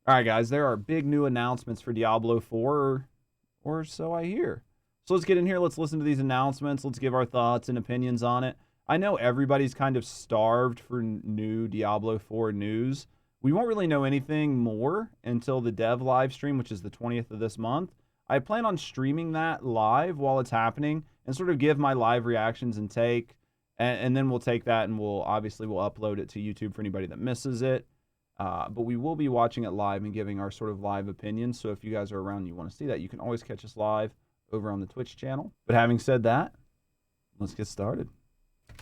All right, guys, there are big new announcements for Diablo 4, or so I hear. So let's get in here. Let's listen to these announcements. Let's give our thoughts and opinions on it. I know everybody's kind of starved for new Diablo 4 news. We won't really know anything more until the dev live stream, which is the 20th of this month. I plan on streaming that live while it's happening and sort of give my live reactions and take, and then we'll take that and we'll upload it to YouTube for anybody that misses it. But we will be watching it live and giving our sort of live opinions. So if you guys are around and you want to see that, you can always catch us live over on the Twitch channel. But having said that, let's get started.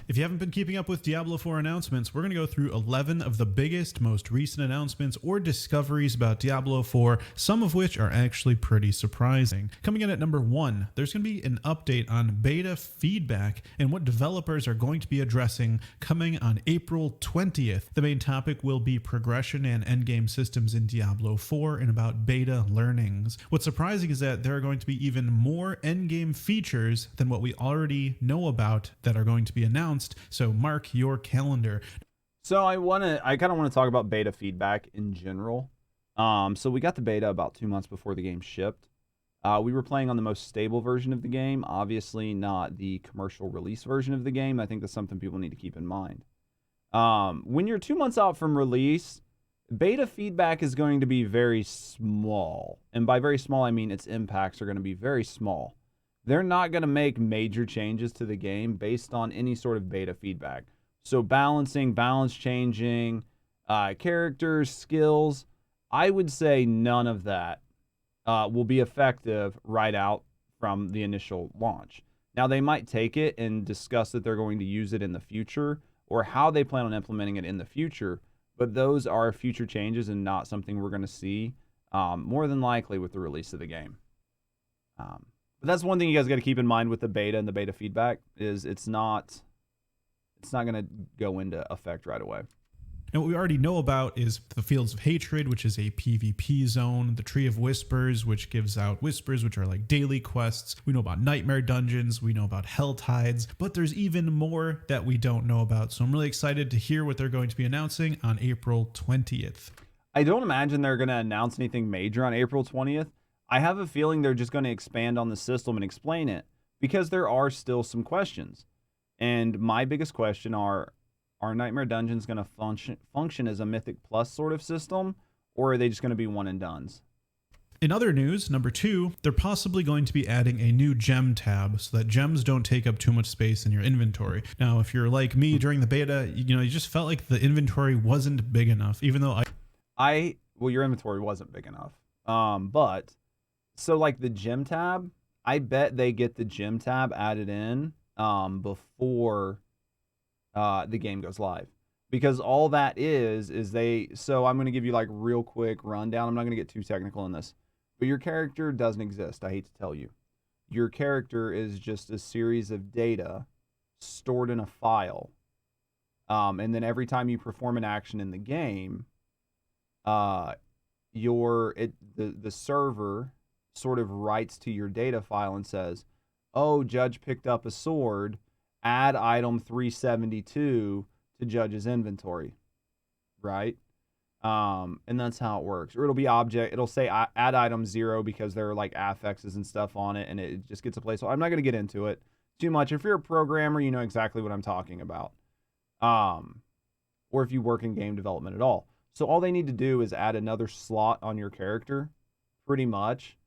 If you haven't been keeping up with Diablo 4 announcements, we're going to go through 11 of the biggest, most recent announcements or discoveries about Diablo 4, some of which are actually pretty surprising. Coming in at number 1, there's going to be an update on beta feedback and what developers are going to be addressing coming on April 20th. The main topic will be progression and endgame systems in Diablo 4 and about beta learnings. What's surprising is that there are going to be even more endgame features than what we already know about that are going to be announced. So mark your calendar. So I kind of want to talk about beta feedback in general. So we got the beta about 2 months before the game shipped. We were playing on the most stable version of the game, obviously not the commercial release version of the game. I think that's something people need to keep in mind. When you're 2 months out from release, beta feedback is going to be very small. And by very small, I mean its impacts are going to be very small. They're not going to make major changes to the game based on any sort of beta feedback. So balance changing, characters, skills, I would say none of that will be effective right out from the initial launch. Now, they might take it and discuss that they're going to use it in the future or how they plan on implementing it in the future, but those are future changes and not something we're going to see more than likely with the release of the game. But that's one thing you guys got to keep in mind with the beta and the beta feedback is it's not going to go into effect right away. And what we already know about is the Fields of Hatred, which is a PvP zone, the Tree of Whispers, which gives out whispers, which are like daily quests. We know about Nightmare Dungeons, we know about Hell Tides, but there's even more that we don't know about. So I'm really excited to hear what they're going to be announcing on April 20th. I don't imagine they're going to announce anything major on April 20th. I have a feeling they're just going to expand on the system and explain it because there are still some questions. And my biggest question are Nightmare Dungeons going to function as a Mythic Plus sort of system, or are they just going to be one and dones? In other news, number 2, they're possibly going to be adding a new gem tab so that gems don't take up too much space in your inventory. Now, if you're like me during the beta, you just felt like the inventory wasn't big enough, even though well, your inventory wasn't big enough. But so like the gem tab, I bet they get the gem tab added in before the game goes live, because all that is so I'm going to give you like real quick rundown. I'm not going to get too technical in this, but your character doesn't exist. I hate to tell you, your character is just a series of data stored in a file. And then every time you perform an action in the game, the server sort of writes to your data file and says, oh, Judge picked up a sword, add item 372 to Judge's inventory, right? And that's how it works. Or it'll say add item 0 because there are like affixes and stuff on it, and it just gets a place. So I'm not going to get into it too much. If you're a programmer, you know exactly what I'm talking about. Or if you work in game development at all. So all they need to do is add another slot on your character, pretty much,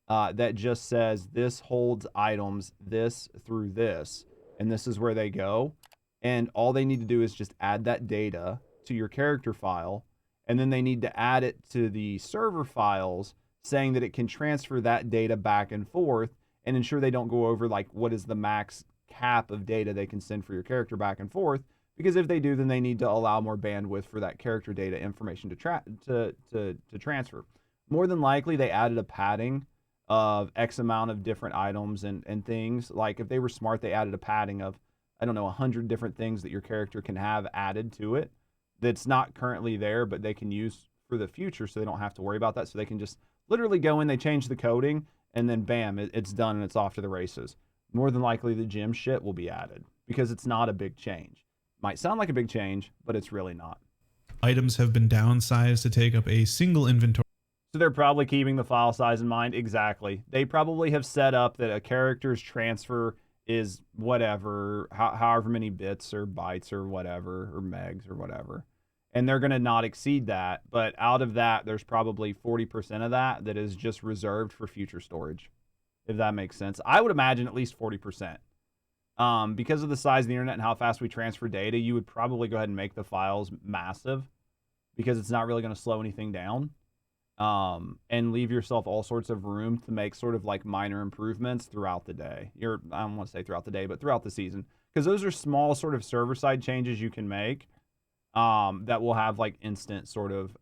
that just says this holds items this through this, and this is where they go. And all they need to do is just add that data to your character file, and then they need to add it to the server files, saying that it can transfer that data back and forth and ensure they don't go over like what is the max cap of data they can send for your character back and forth. Because if they do, then they need to allow more bandwidth for that character data information to transfer. More than likely, they added a padding of X amount of different items and things. Like if they were smart, they added a padding of, I don't know, 100 different things that your character can have added to it that's not currently there, but they can use for the future, so they don't have to worry about that. So they can just literally go in, they change the coding, and then bam, it's done and it's off to the races. More than likely, the gym shit will be added because it's not a big change. Might sound like a big change, but it's really not. Items have been downsized to take up a single inventory So they're probably keeping the file size in mind. Exactly. They probably have set up that a character's transfer is whatever, however many bits or bytes or whatever, or megs or whatever. And they're going to not exceed that. But out of that, there's probably 40% of that that is just reserved for future storage, if that makes sense. I would imagine at least 40%. Because of the size of the internet and how fast we transfer data, you would probably go ahead and make the files massive because it's not really going to slow anything down. And leave yourself all sorts of room to make sort of like minor improvements throughout the day. I don't want to say throughout the day, but throughout the season. Because those are small sort of server-side changes you can make that will have like instant sort of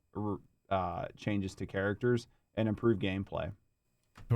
changes to characters and improve gameplay.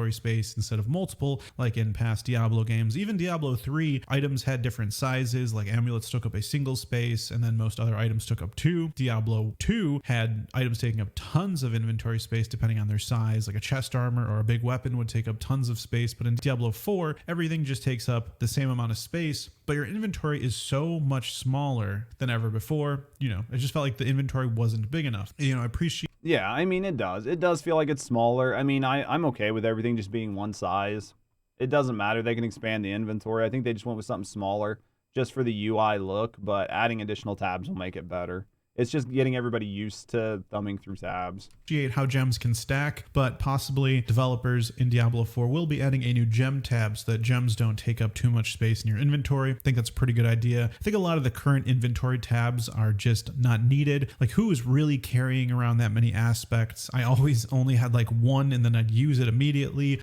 Space instead of multiple, like in past Diablo games. Even Diablo 3, items had different sizes, like amulets took up a single space, and then most other items took up 2. Diablo 2 had items taking up tons of inventory space depending on their size, like a chest armor or a big weapon would take up tons of space, but in Diablo 4, everything just takes up the same amount of space, but your inventory is so much smaller than ever before. It just felt like the inventory wasn't big enough. I appreciate. Yeah, I mean, it does. It does feel like it's smaller. I mean, I'm okay with everything just being one size. It doesn't matter. They can expand the inventory. I think they just went with something smaller just for the UI look, but adding additional tabs will make it better. It's just getting everybody used to thumbing through tabs. Appreciate how gems can stack, but possibly developers in Diablo 4 will be adding a new gem tab so that gems don't take up too much space in your inventory. I think that's a pretty good idea. I think a lot of the current inventory tabs are just not needed. Like, who is really carrying around that many aspects? I always only had like one and then I'd use it immediately.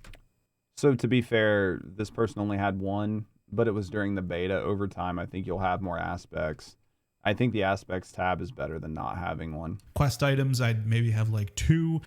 So to be fair, this person only had one, but it was during the beta. Over time, I think you'll have more aspects. I think the aspects tab is better than not having one. Quest items, I'd maybe have like 2,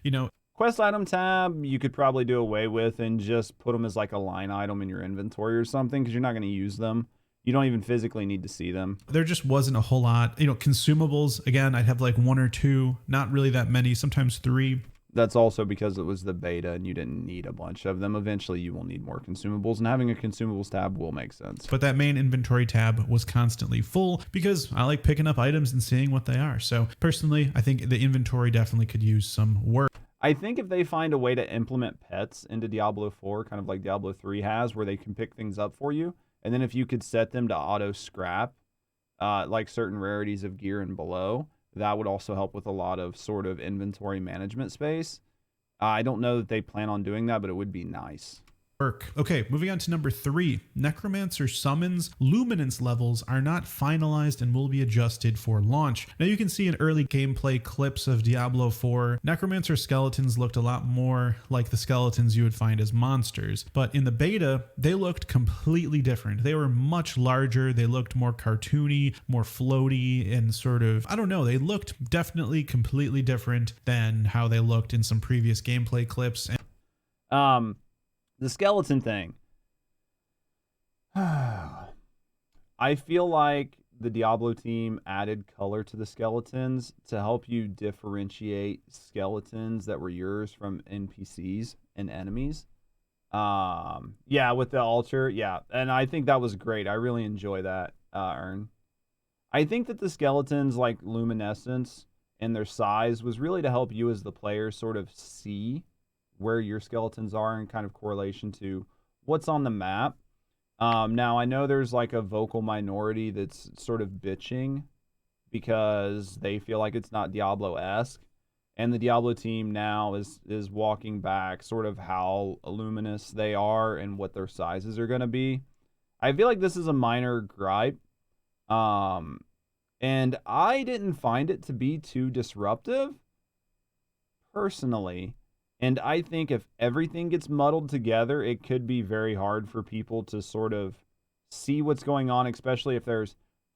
Quest item tab, you could probably do away with and just put them as like a line item in your inventory or something because you're not going to use them. You don't even physically need to see them. There just wasn't a whole lot. Consumables, again, I'd have like 1 or 2, not really that many, sometimes 3. That's also because it was the beta and you didn't need a bunch of them. Eventually, you will need more consumables, and having a consumables tab will make sense. But that main inventory tab was constantly full because I like picking up items and seeing what they are. So personally, I think the inventory definitely could use some work. I think if they find a way to implement pets into Diablo 4, kind of like Diablo 3 has, where they can pick things up for you, and then if you could set them to auto scrap, like certain rarities of gear and below, that would also help with a lot of sort of inventory management space. I don't know that they plan on doing that, but it would be nice. Okay, moving on to number 3. Necromancer summons luminance levels are not finalized and will be adjusted for launch. Now you can see in early gameplay clips of Diablo 4, Necromancer skeletons looked a lot more like the skeletons you would find as monsters, but in the beta, they looked completely different. They were much larger, they looked more cartoony, more floaty, and sort of, I don't know, they looked definitely completely different than how they looked in some previous gameplay clips. The skeleton thing. I feel like the Diablo team added color to the skeletons to help you differentiate skeletons that were yours from NPCs and enemies. Yeah, with the altar, yeah. And I think that was great. I really enjoy that, Ern. I think that the skeletons, like luminescence and their size, was really to help you as the player sort of see where your skeletons are in kind of correlation to what's on the map. Now, I know there's like a vocal minority that's sort of bitching because they feel like it's not Diablo-esque. And the Diablo team now is walking back sort of how luminous they are and what their sizes are going to be. I feel like this is a minor gripe. And I didn't find it to be too disruptive, personally. And I think if everything gets muddled together, it could be very hard for people to sort of see what's going on, especially if there's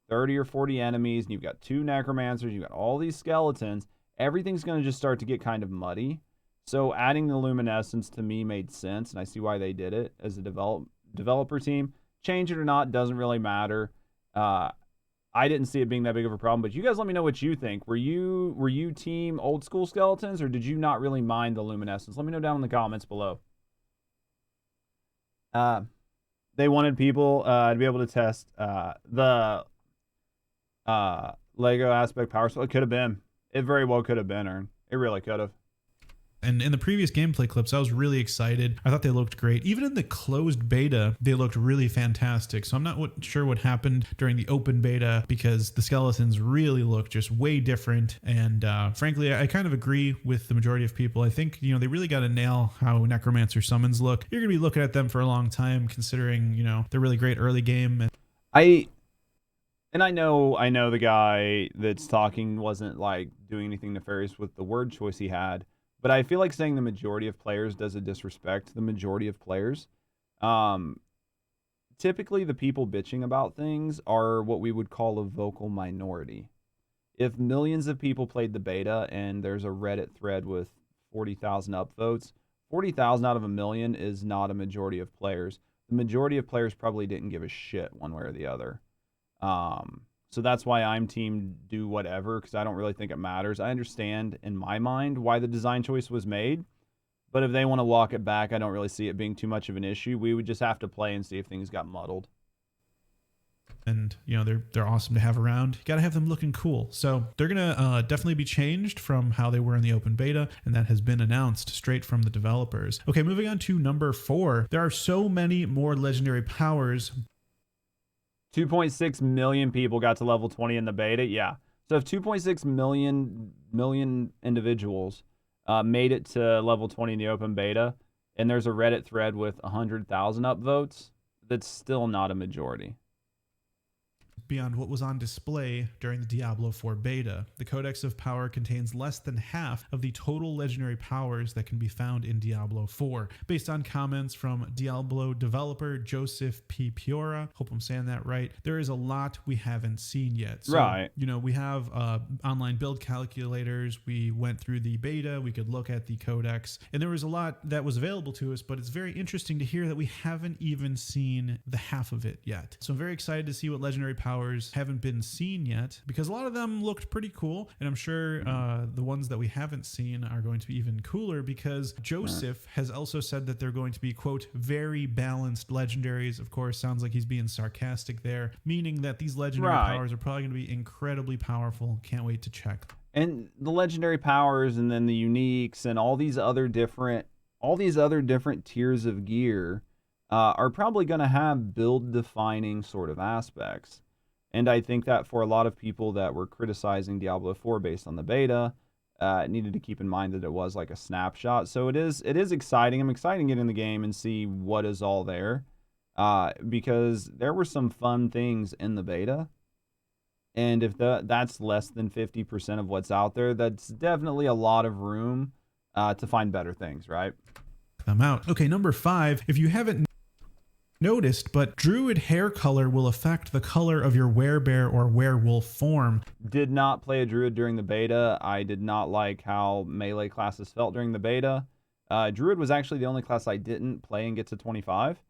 30 or 40 enemies and you've got 2 necromancers, you've got all these skeletons. Everything's going to just start to get kind of muddy. So adding the luminescence to me made sense, and I see why they did it as a developer team. Change it or not doesn't really matter. I didn't see it being that big of a problem, but you guys let me know what you think. Were you team old school skeletons, or did you not really mind the luminescence? Let me know down in the comments below. They wanted people to be able to test the Lego aspect power. So it could have been. It very well could have been, Ern. It really could have. And in the previous gameplay clips, I was really excited. I thought they looked great. Even in the closed beta, they looked really fantastic. So I'm not sure what happened during the open beta, because the skeletons really look just way different. And frankly, I kind of agree with the majority of people. I think, they really got to nail how Necromancer summons look. You're going to be looking at them for a long time, considering, they're really great early game. I know the guy that's talking wasn't like doing anything nefarious with the word choice he had. But I feel like saying the majority of players does a disrespect to the majority of players. Typically, the people bitching about things are what we would call a vocal minority. If millions of people played the beta and there's a Reddit thread with 40,000 upvotes, 40,000 out of a million is not a majority of players. The majority of players probably didn't give a shit one way or the other. So that's why I'm team do whatever, because I don't really think it matters. I understand in my mind why the design choice was made, but if they want to walk it back, I don't really see it being too much of an issue. We would just have to play and see if things got muddled. And they're awesome to have around. You gotta have them looking cool. So they're gonna definitely be changed from how they were in the open beta, and that has been announced straight from the developers. Okay, moving on to number 4. There are so many more legendary powers. 2.6 million people got to level 20 in the beta. Yeah. So if 2.6 million individuals made it to level 20 in the open beta, and there's a Reddit thread with 100,000 upvotes, that's still not a majority. Beyond what was on display during the Diablo 4 beta. The Codex of Power contains less than half of the total legendary powers that can be found in Diablo 4, based on comments from Diablo developer Joseph P. Piora. Hope I'm saying that right. There is a lot we haven't seen yet. So, right. We have online build calculators. We went through the beta. We could look at the Codex, and there was a lot that was available to us, but it's very interesting to hear that we haven't even seen the half of it yet. So I'm very excited to see what legendary powers haven't been seen yet, because a lot of them looked pretty cool, and I'm sure the ones that we haven't seen are going to be even cooler, because Joseph has also said that they're going to be, quote, very balanced legendaries. Of course, sounds like he's being sarcastic there, meaning that these legendary powers are probably going to be incredibly powerful. Can't wait to check. And the legendary powers, and then the uniques, and all these other different tiers of gear are probably going to have build defining sort of aspects. And I think that for a lot of people that were criticizing Diablo 4 based on the beta, needed to keep in mind that it was like a snapshot. So it is exciting. I'm excited to get in the game and see what is all there, because there were some fun things in the beta. And if that's less than 50% of what's out there, that's definitely a lot of room to find better things, right? I'm out. Okay, number 5. If you haven't noticed, but druid hair color will affect the color of your werebear or werewolf form. Did not play a druid during the beta. I did not like how melee classes felt during the beta. Druid was actually the only class I didn't play and get to 25.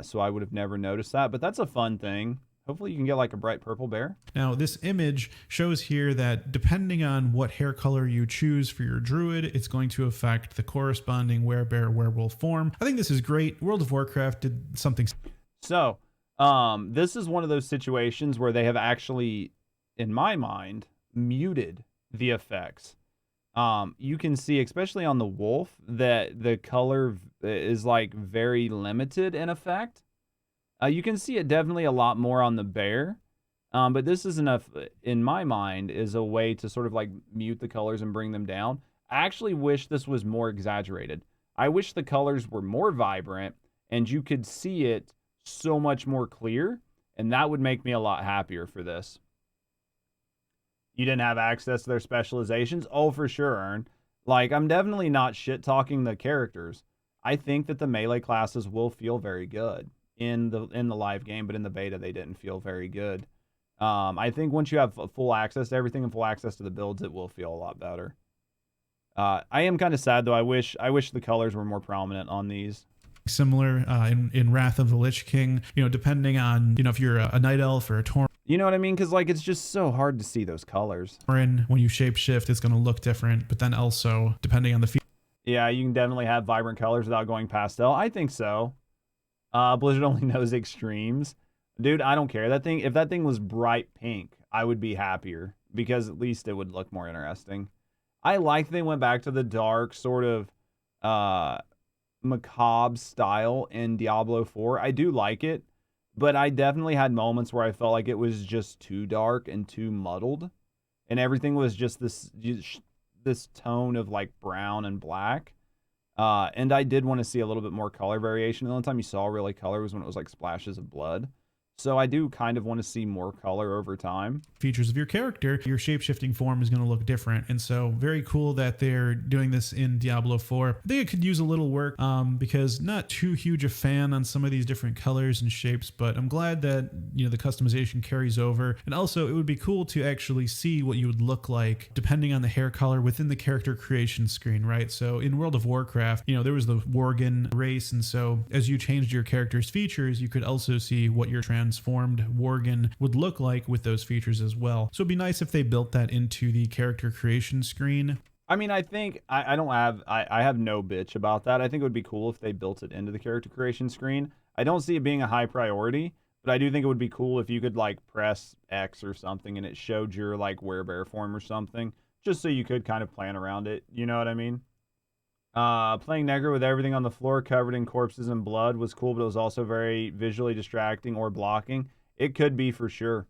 So I would have never noticed that, but that's a fun thing. Hopefully you can get like a bright purple bear. Now this image shows here that depending on what hair color you choose for your druid, it's going to affect the corresponding werebear werewolf form. I think this is great. World of Warcraft did something. So this is one of those situations where they have actually, in my mind, muted the effects. You can see, especially on the wolf, that the color is like very limited in effect. You can see it definitely a lot more on the bear, but this is enough, in my mind, is a way to sort of like mute the colors and bring them down. I actually wish this was more exaggerated. I wish the colors were more vibrant and you could see it so much more clear, and that would make me a lot happier for this. You didn't have access to their specializations? Oh, for sure, Ern. Like, I'm definitely not shit-talking the characters. I think that the melee classes will feel very good in the live game, but in the beta they didn't feel very good. I think once you have full access to everything and full access to the builds, it will feel a lot better. I am kind of sad though. I wish the colors were more prominent on these. Similar in Wrath of the Lich King, depending on if you're a night elf or a tauren. You know what I mean? Because like it's just so hard to see those colors. When you shapeshift, it's going to look different, but then also depending on the yeah, you can definitely have vibrant colors without going pastel. I think so. Blizzard only knows extremes. Dude, I don't care. If that thing was bright pink, I would be happier, because at least it would look more interesting. I like they went back to the dark sort of macabre style in Diablo 4. I do like it, but I definitely had moments where I felt like it was just too dark and too muddled, and everything was just this tone of like brown and black. And I did want to see a little bit more color variation. The only time you saw really color was when it was like splashes of blood. So I do kind of want to see more color over time. Features of your character, your shape-shifting form is going to look different. And so very cool that they're doing this in Diablo 4. I think it could use a little work because not too huge a fan on some of these different colors and shapes, but I'm glad that, you know, the customization carries over. And also it would be cool to actually see what you would look like depending on the hair color within the character creation screen, right? So in World of Warcraft, you know, there was the Worgen race. And so as you changed your character's features, you could also see what your transformed Worgen would look like with those features as well. So it'd be nice if they built that into the character creation screen. I mean, I think I don't have I have no bitch about that. I think it would be cool if they built it into the character creation screen. I don't see it being a high priority, but I do think it would be cool if you could like press X or something and it showed your like werebear form or something, just so you could kind of plan around it. You know what I mean? Playing Negro with everything on the floor covered in corpses and blood was cool, but it was also very visually distracting or blocking. It could be for sure.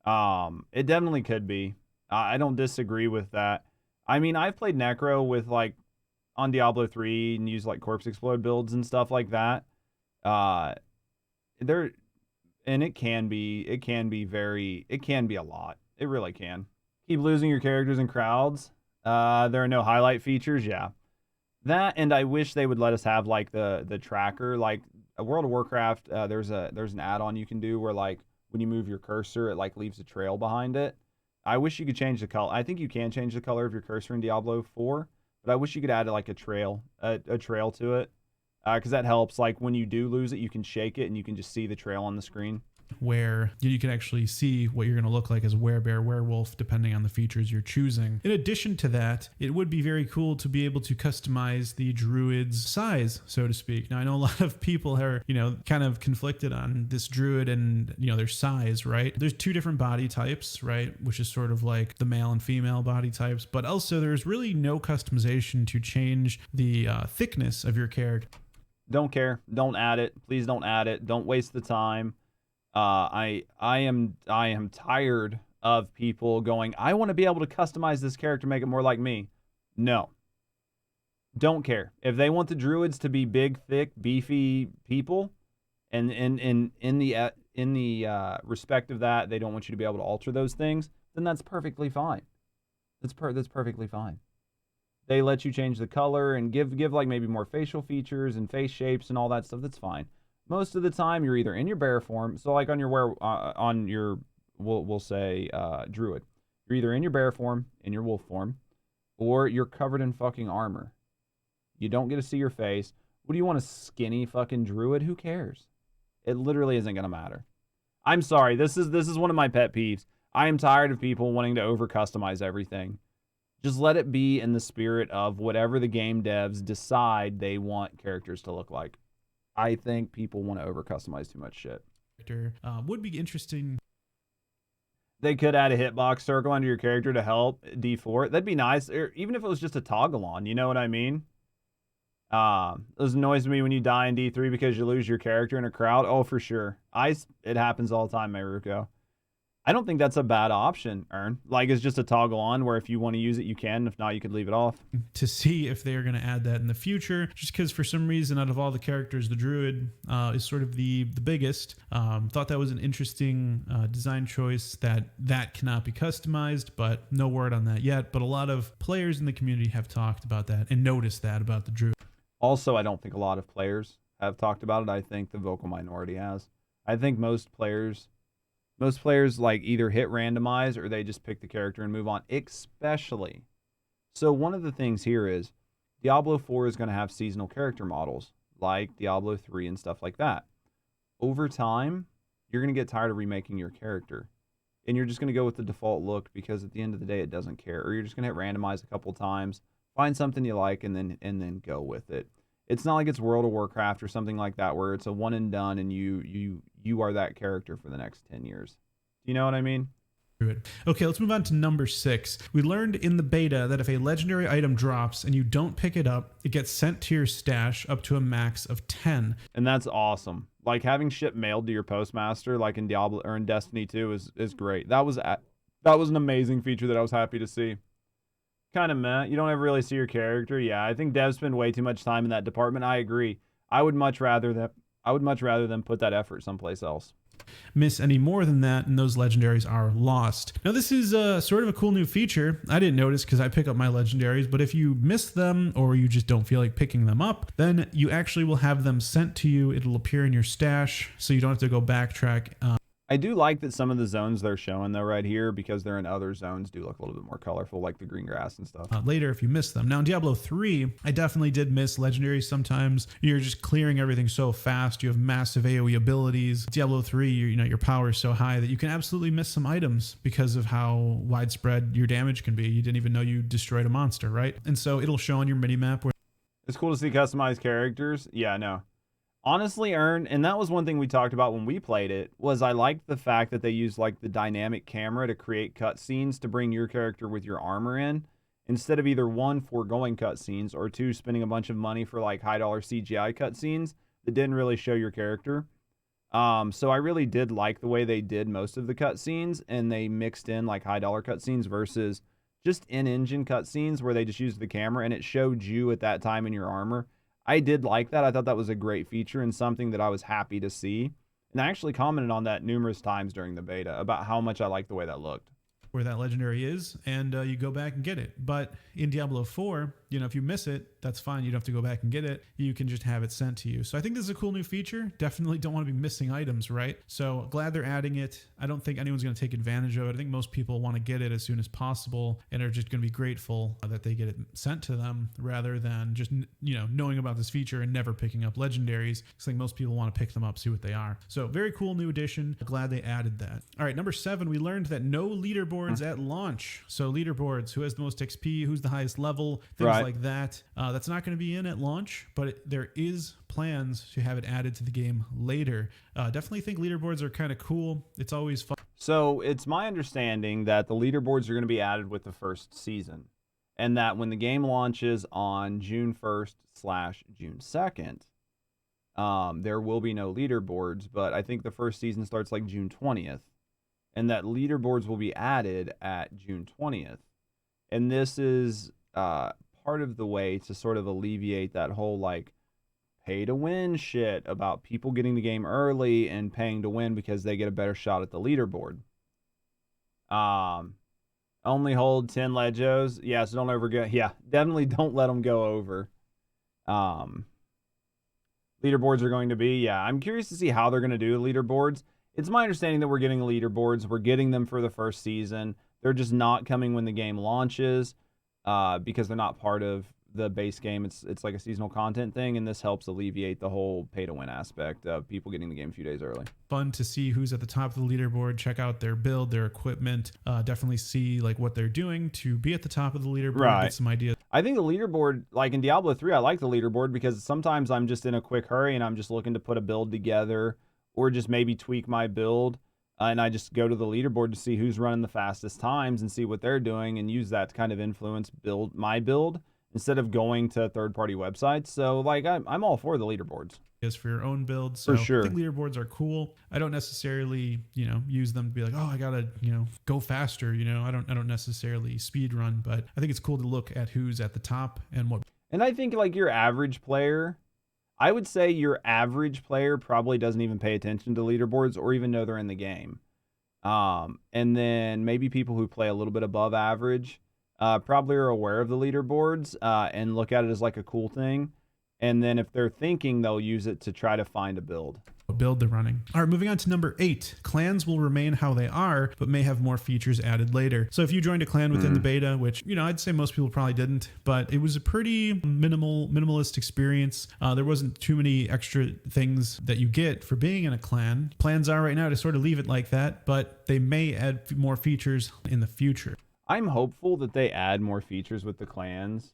It definitely could be. I don't disagree with that. I mean, I've played Necro with like on Diablo 3 and used like corpse explode builds and stuff like that. There and it can be a lot. It really can. Keep losing your characters in crowds. There are no highlight features, yeah. That, and I wish they would let us have like the tracker, like a World of Warcraft. There's an add-on you can do where like when you move your cursor, it like leaves a trail behind it. I wish you could change the color. I think you can change the color of your cursor in Diablo 4, but I wish you could add like a trail to it, because that helps. Like when you do lose it, you can shake it and you can just see the trail on the screen, where you can actually see what you're going to look like as a werebear, werewolf, depending on the features you're choosing. In addition to that, it would be very cool to be able to customize the druid's size, so to speak. Now, I know a lot of people are, you know, kind of conflicted on this druid and, you know, their size, right? There's two different body types, right? Which is sort of like the male and female body types, but also there's really no customization to change the thickness of your character. Don't care. Don't add it. Please don't add it. Don't waste the time. I am tired of people going, I want to be able to customize this character, make it more like me. No. Don't care. If they want the druids to be big, thick, beefy people, and in the respect of that, they don't want you to be able to alter those things, then that's perfectly fine. That's perfectly fine. They let you change the color and give like maybe more facial features and face shapes and all that stuff. That's fine. Most of the time, you're either in your bear form, so like on your we'll say druid, you're either in your bear form, in your wolf form, or you're covered in fucking armor. You don't get to see your face. What do you want, a skinny fucking druid? Who cares? It literally isn't gonna matter. I'm sorry. This is one of my pet peeves. I am tired of people wanting to over customize everything. Just let it be in the spirit of whatever the game devs decide they want characters to look like. I think people want to over customize too much shit. Would be interesting. They could add a hitbox circle under your character to help D4. That'd be nice. Or even if it was just a toggle on, you know what I mean? It annoys me when you die in D3 because you lose your character in a crowd. Oh, for sure. It happens all the time, Mayruko. I don't think that's a bad option, Ern. Like, it's just a toggle on where if you want to use it, you can. If not, you could leave it off. To see if they're going to add that in the future, just because for some reason, out of all the characters, the druid is sort of the biggest. Thought that was an interesting design choice that cannot be customized, but no word on that yet. But a lot of players in the community have talked about that and noticed that about the druid. Also, I don't think a lot of players have talked about it. I think the vocal minority has. I think most players like either hit randomize or they just pick the character and move on, especially. So one of the things here is Diablo 4 is going to have seasonal character models like Diablo 3 and stuff like that. Over time, you're going to get tired of remaking your character and you're just going to go with the default look because at the end of the day, it doesn't care. Or you're just going to hit randomize a couple times, find something you like and then go with it. It's not like it's World of Warcraft or something like that where it's a one and done and you are that character for the next 10 years. Do you know what I mean? it. Okay, let's move on to number 6. We learned in the beta that if a legendary item drops and you don't pick it up, it gets sent to your stash up to a max of 10. And that's awesome. Like having shit mailed to your postmaster, like in Diablo or in Destiny 2, is great. That was an amazing feature that I was happy to see. Kind of meh. You don't ever really see your character. Yeah, I think devs spend way too much time in that department. I agree. I would much rather them put that effort someplace else. Miss any more than that, and those legendaries are lost. Now, this is sort of a cool new feature. I didn't notice because I pick up my legendaries, but if you miss them or you just don't feel like picking them up, then you actually will have them sent to you. It'll appear in your stash, so you don't have to go backtrack. I do like that some of the zones they're showing though right here, because they're in other zones, do look a little bit more colorful, like the green grass and stuff. Later if you miss them. Now in Diablo 3, I definitely did miss legendaries sometimes. You're just clearing everything so fast. You have massive AoE abilities. Diablo 3, your power is so high that you can absolutely miss some items because of how widespread your damage can be. You didn't even know you destroyed a monster, right? And so it'll show on your minimap where it's cool to see customized characters. Yeah, no. Honestly, and that was one thing we talked about when we played it, was I liked the fact that they used like the dynamic camera to create cutscenes to bring your character with your armor in, instead of either 1, foregoing cutscenes, or 2, spending a bunch of money for like high dollar CGI cutscenes that didn't really show your character. So I really did like the way they did most of the cutscenes, and they mixed in like high dollar cutscenes versus just in-engine cutscenes where they just used the camera and it showed you at that time in your armor. I did like that. I thought that was a great feature and something that I was happy to see. And I actually commented on that numerous times during the beta about how much I liked the way that looked. where that legendary is, and you go back and get it. But in Diablo 4, if you miss it, that's fine. You don't have to go back and get it. You can just have it sent to you. So I think this is a cool new feature. Definitely don't want to be missing items, right? So glad they're adding it. I don't think anyone's going to take advantage of it. I think most people want to get it as soon as possible and are just going to be grateful that they get it sent to them rather than just, knowing about this feature and never picking up legendaries. I think most people want to pick them up, see what they are. So very cool new addition. Glad they added that. All right, number 7, we learned that no leaderboards at launch. So leaderboards, who has the most XP, who's the highest level, things like that. That's not going to be in at launch, but there is plans to have it added to the game later. Definitely think leaderboards are kind of cool. It's always fun. So it's my understanding that the leaderboards are going to be added with the first season, and that when the game launches on June 1st/June 2nd, there will be no leaderboards, but I think the first season starts like June 20th, and that leaderboards will be added at June 20th. And this is part of the way to sort of alleviate that whole like pay to win shit about people getting the game early and paying to win because they get a better shot at the leaderboard. Only hold 10 legos. Yeah, so don't overgo. Yeah, definitely don't let them go over. Leaderboards are going to be, I'm curious to see how they're going to do the leaderboards. It's my understanding that we're getting leaderboards. We're getting them for the first season. They're just not coming when the game launches because they're not part of the base game. It's like a seasonal content thing, and this helps alleviate the whole pay-to-win aspect of people getting the game a few days early. Fun to see who's at the top of the leaderboard, check out their build, their equipment, definitely see like what they're doing to be at the top of the leaderboard, get some ideas. I think the leaderboard, like in Diablo 3, I like the leaderboard because sometimes I'm just in a quick hurry and I'm just looking to put a build together or just maybe tweak my build. And I just go to the leaderboard to see who's running the fastest times and see what they're doing and use that to kind of influence my build instead of going to third-party websites. So, like, I'm all for the leaderboards. Is for your own build. So for sure. I think leaderboards are cool. I don't necessarily, use them to be like, oh, I gotta, go faster. I don't necessarily speed run, but I think it's cool to look at who's at the top and what. And I think like your average player, I would say your average player probably doesn't even pay attention to leaderboards or even know they're in the game. And then maybe people who play a little bit above average probably are aware of the leaderboards and look at it as like a cool thing. And then if they're thinking, they'll use it to try to find a build. Build they're running. All right, moving on to number 8. Clans will remain how they are, but may have more features added later. So if you joined a clan within the beta, which, I'd say most people probably didn't, but it was a pretty minimalist experience. There wasn't too many extra things that you get for being in a clan. Plans are right now to sort of leave it like that, but they may add more features in the future. I'm hopeful that they add more features with the clans.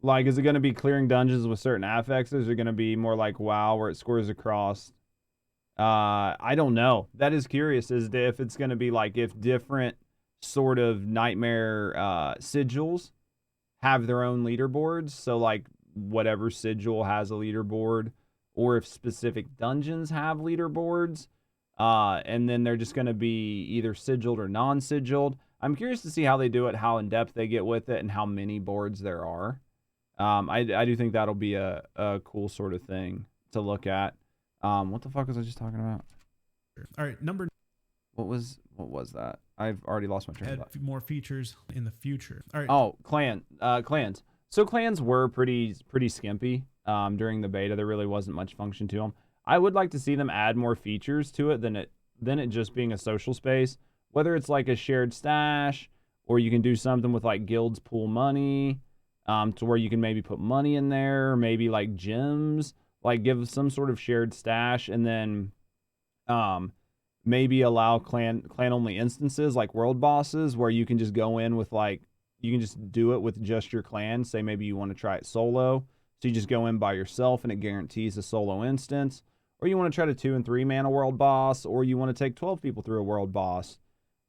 Like, is it going to be clearing dungeons with certain affixes? Or is it going to be more like WoW, where it scores across I don't know. That is curious, is if it's going to be like if different sort of nightmare sigils have their own leaderboards. So like whatever sigil has a leaderboard, or if specific dungeons have leaderboards, and then they're just going to be either sigiled or non-sigiled. I'm curious to see how they do it, how in depth they get with it, and how many boards there are. I do think that'll be a cool sort of thing to look at. What the fuck was I just talking about? All right, number. What was that? I've already lost my train of thought. Add more features in the future. All right. Oh, clans. So clans were pretty skimpy during the beta. There really wasn't much function to them. I would like to see them add more features to it than it just being a social space. Whether it's like a shared stash, or you can do something with like guilds pool money, to where you can maybe put money in there, or maybe like gems, like give some sort of shared stash, and then maybe allow clan only instances like world bosses, where you can just go in with like, you can just do it with just your clan. Say maybe you want to try it solo, so you just go in by yourself and it guarantees a solo instance. Or you want to try to 2 and 3 mana world boss, or you want to take 12 people through a world boss.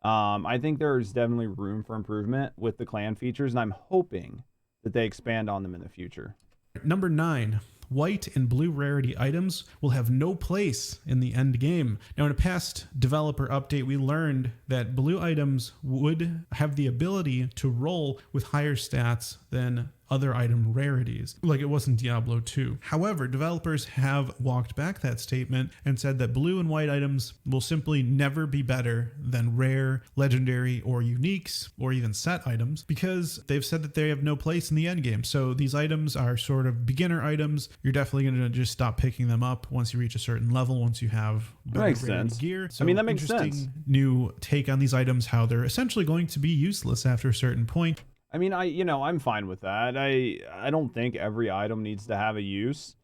I think there's definitely room for improvement with the clan features, and I'm hoping that they expand on them in the future. Number 9. White and blue rarity items will have no place in the end game. Now, in a past developer update, we learned that blue items would have the ability to roll with higher stats than other item rarities, like it was in Diablo 2. However, developers have walked back that statement and said that blue and white items will simply never be better than rare, legendary, or uniques, or even set items, because they've said that they have no place in the endgame. So these items are sort of beginner items. You're definitely going to just stop picking them up once you reach a certain level, once you have better rarity gear. So I mean, that makes sense. New take on these items, how they're essentially going to be useless after a certain point. I mean, I'm fine with that. I don't think every item needs to have a use.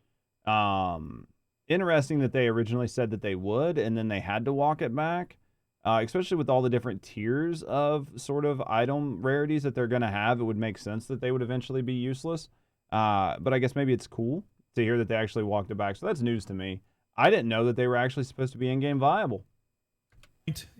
Interesting that they originally said that they would, and then they had to walk it back. Especially with all the different tiers of sort of item rarities that they're going to have, it would make sense that they would eventually be useless. But I guess maybe it's cool to hear that they actually walked it back. So that's news to me. I didn't know that they were actually supposed to be in-game viable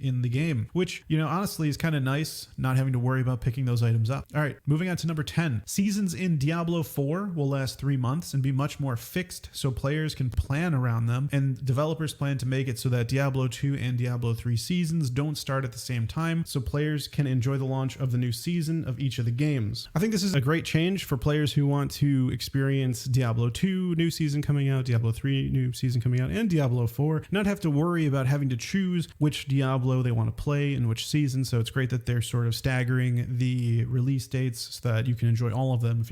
in the game, which, honestly is kind of nice, not having to worry about picking those items up. All right, moving on to number 10. Seasons in Diablo 4 will last 3 months and be much more fixed, so players can plan around them, and developers plan to make it so that Diablo 2 and Diablo 3 seasons don't start at the same time, so players can enjoy the launch of the new season of each of the games. I think this is a great change for players who want to experience Diablo 2 new season coming out, Diablo 3 new season coming out, and Diablo 4, not have to worry about having to choose which Diablo they want to play in which season. So it's great that they're sort of staggering the release dates so that you can enjoy all of them.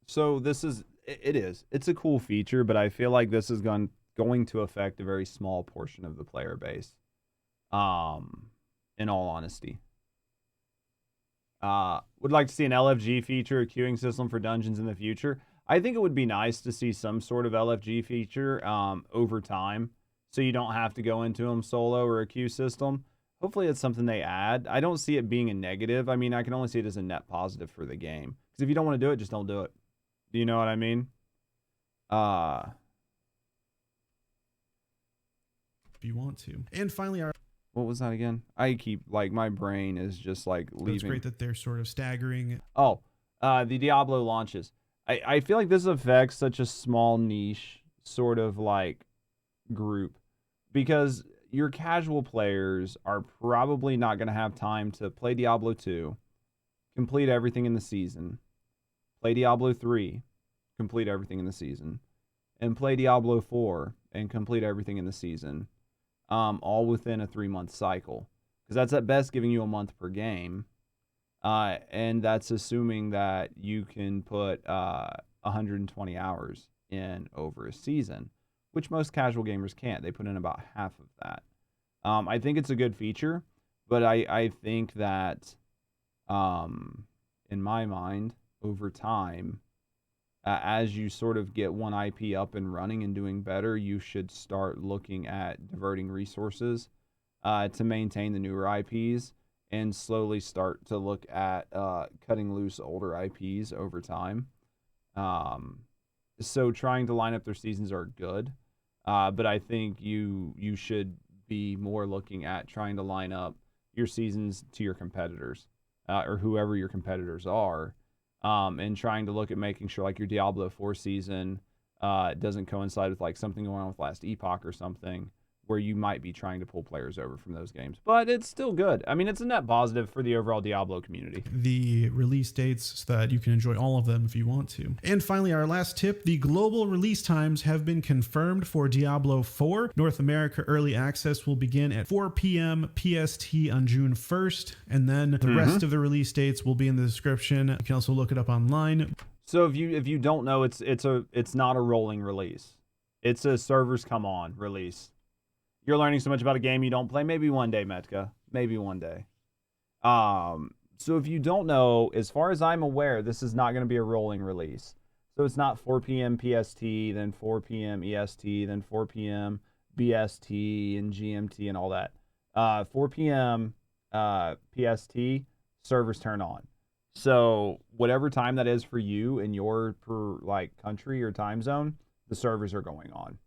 So it's a cool feature, but I feel like this is going to affect a very small portion of the player base. In all honesty, would like to see an LFG feature, a queuing system for dungeons in the future. I think it would be nice to see some sort of LFG feature over time, so you don't have to go into them solo or a queue system. Hopefully it's something they add. I don't see it being a negative. I mean, I can only see it as a net positive for the game. Because if you don't want to do it, just don't do it. Do you know what I mean? If you want to. And finally, what was that again? I keep, my brain is just, leaving. It's great that they're sort of staggering. Oh, the Diablo launches. I feel like this affects such a small niche sort of, group. Because your casual players are probably not going to have time to play Diablo 2, complete everything in the season, play Diablo 3, complete everything in the season, and play Diablo 4 and complete everything in the season, all within a 3-month cycle. Because that's at best giving you a month per game, and that's assuming that you can put 120 hours in over a season, which most casual gamers can't. They put in about half of that. I think it's a good feature, but I think that, in my mind, over time, as you sort of get one IP up and running and doing better, you should start looking at diverting resources to maintain the newer IPs, and slowly start to look at cutting loose older IPs over time. So trying to line up their seasons are good. But I think you should be more looking at trying to line up your seasons to your competitors, or whoever your competitors are, and trying to look at making sure like your Diablo 4 season doesn't coincide with like something going on with Last Epoch or something, where you might be trying to pull players over from those games. But it's still good. I mean, it's a net positive for the overall Diablo community. The release dates so that you can enjoy all of them if you want to. And finally, our last tip, the global release times have been confirmed for Diablo 4. North America early access will begin at 4 p.m. PST on June 1st, and then the rest of the release dates will be in the description. You can also look it up online. So if you don't know, it's not a rolling release. It's a servers come on release. You're learning so much about a game you don't play. Maybe one day, Metka. Maybe one day. So if you don't know, as far as I'm aware, this is not going to be a rolling release. So it's not 4 p.m. PST, then 4 p.m. EST, then 4 p.m. BST and GMT and all that. 4 p.m. PST, servers turn on. So whatever time that is for you in your country or time zone, the servers are going on.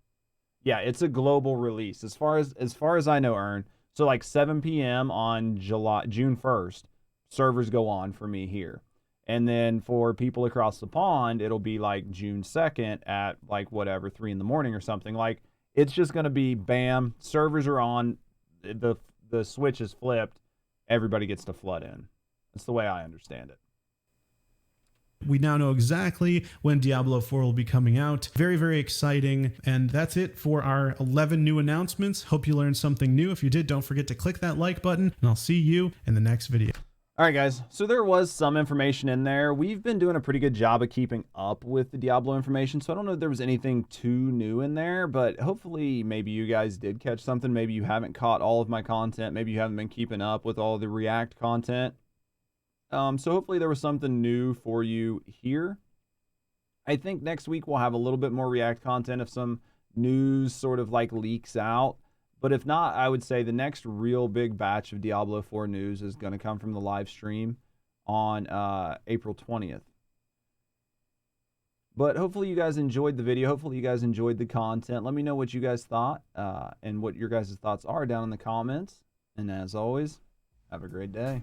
Yeah, it's a global release. As far as I know, Ern. So like 7 p.m. on June 1st, servers go on for me here. And then for people across the pond, it'll be like June 2nd at like whatever, 3 in the morning or something. Like it's just going to be bam, servers are on, the switch is flipped, everybody gets to flood in. That's the way I understand it. We now know exactly when Diablo 4 will be coming out. Very, very exciting. And that's it for our 11 new announcements. Hope you learned something new. If you did, don't forget to click that like button, and I'll see you in the next video. All right, guys. So there was some information in there. We've been doing a pretty good job of keeping up with the Diablo information, so I don't know if there was anything too new in there, but hopefully maybe you guys did catch something. Maybe you haven't caught all of my content. Maybe you haven't been keeping up with all the React content. So hopefully there was something new for you here. I think next week we'll have a little bit more React content if some news sort of like leaks out. But if not, I would say the next real big batch of Diablo 4 news is going to come from the live stream on April 20th. But hopefully you guys enjoyed the video. Hopefully you guys enjoyed the content. Let me know what you guys thought and what your guys' thoughts are down in the comments. And as always, have a great day.